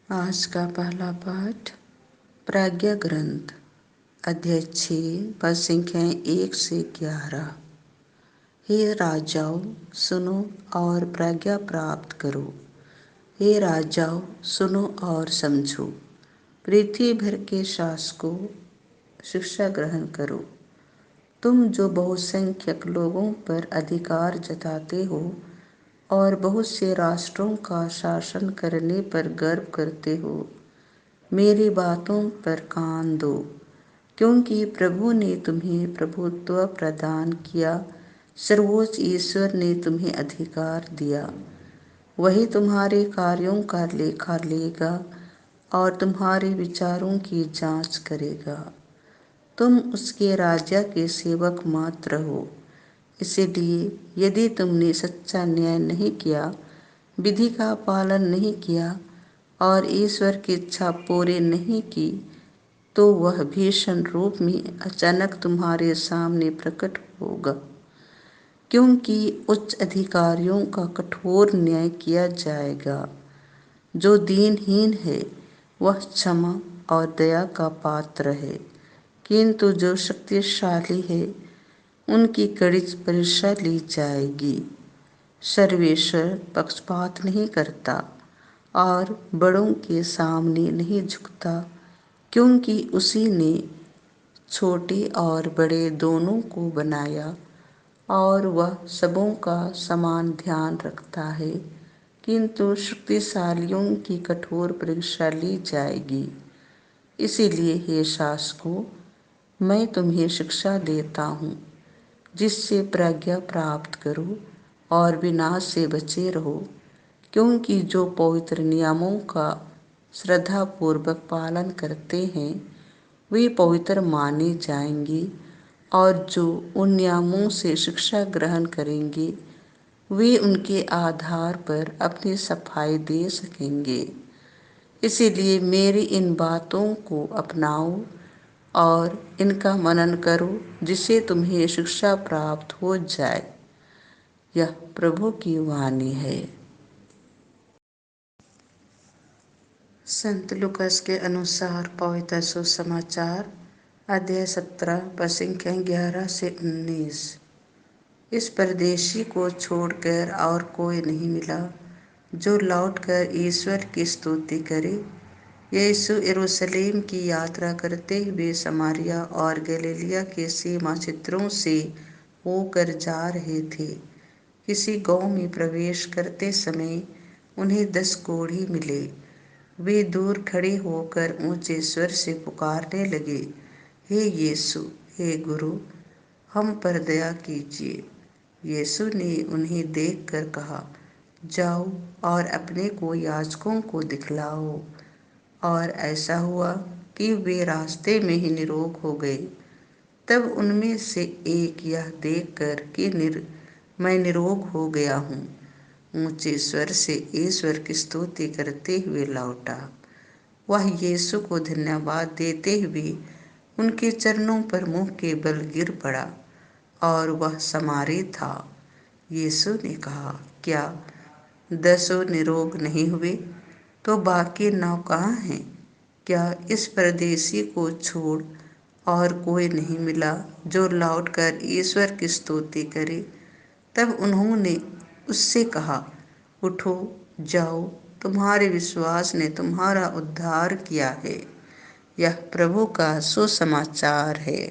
आज का पहला पाठ प्राज्ञा ग्रंथ अध्याय 6 पद संख्याएं 1 से 11। हे राजाओं सुनो और प्रज्ञा प्राप्त करो। हे राजाओं सुनो और समझो। पृथ्वी भर के शासकों शिक्षा ग्रहण करो। तुम जो बहुसंख्यक लोगों पर अधिकार जताते हो और बहुत से राष्ट्रों का शासन करने पर गर्व करते हो, मेरी बातों पर कान दो, क्योंकि प्रभु ने तुम्हें प्रभुत्व प्रदान किया। सर्वोच्च ईश्वर ने तुम्हें अधिकार दिया। वही तुम्हारे कार्यों का लेखा लेगा और तुम्हारे विचारों की जांच करेगा। तुम उसके राजा के सेवक मात्र हो। इसलिए यदि तुमने सच्चा न्याय नहीं किया, विधि का पालन नहीं किया और ईश्वर की इच्छा पूरी नहीं की, तो वह भीषण रूप में अचानक तुम्हारे सामने प्रकट होगा, क्योंकि उच्च अधिकारियों का कठोर न्याय किया जाएगा। जो दीनहीन है वह क्षमा और दया का पात्र है, किंतु जो शक्तिशाली है उनकी कड़ी परीक्षा ली जाएगी। सर्वेश्वर पक्षपात नहीं करता और बड़ों के सामने नहीं झुकता, क्योंकि उसी ने छोटे और बड़े दोनों को बनाया और वह सबों का समान ध्यान रखता है। किंतु शक्तिशालियों की कठोर परीक्षा ली जाएगी। इसीलिए हे शासकों, मैं तुम्हें शिक्षा देता हूँ, जिससे प्रज्ञा प्राप्त करो और विनाश से बचे रहो। क्योंकि जो पवित्र नियमों का श्रद्धापूर्वक पालन करते हैं वे पवित्र माने जाएंगे, और जो उन नियमों से शिक्षा ग्रहण करेंगे वे उनके आधार पर अपनी सफाई दे सकेंगे। इसीलिए मेरी इन बातों को अपनाओ और इनका मनन करो, जिससे तुम्हें शिक्षा प्राप्त हो जाए। यह प्रभु की वाणी है। संत लूकास के अनुसार पवित्र सुसमाचार अध्याय 17 पद संख्या 11 से 19। इस परदेशी को छोड़कर और कोई नहीं मिला जो लौटकर ईश्वर की स्तुति करे। यीशु यरूशलेम की यात्रा करते हुए समारिया और गलीलिया के सीमा क्षेत्रों से होकर जा रहे थे। किसी गांव में प्रवेश करते समय उन्हें 10 कोढ़ी मिले। वे दूर खड़े होकर ऊंचे स्वर से पुकारने लगे, हे यीशु, हे गुरु, हम पर दया कीजिए। यीशु ने उन्हें देखकर कहा, जाओ और अपने को याजकों को दिखलाओ। और ऐसा हुआ कि वे रास्ते में ही निरोग हो गए। तब उनमें से एक यह देखकर कि मैं निरोग हो गया हूँ, ऊंचे स्वर से ईश्वर की स्तुति करते हुए लौटा। वह यीशु को धन्यवाद देते हुए उनके चरणों पर मुंह के बल गिर पड़ा, और वह समारी था। यीशु ने कहा, क्या 10 निरोग नहीं हुए? तो बाकी 9 कहाँ हैं? क्या इस परदेशी को छोड़ और कोई नहीं मिला जो लौटकर ईश्वर की स्तुति करे? तब उन्होंने उससे कहा, उठो, जाओ, तुम्हारे विश्वास ने तुम्हारा उद्धार किया है। यह प्रभु का सुसमाचार है।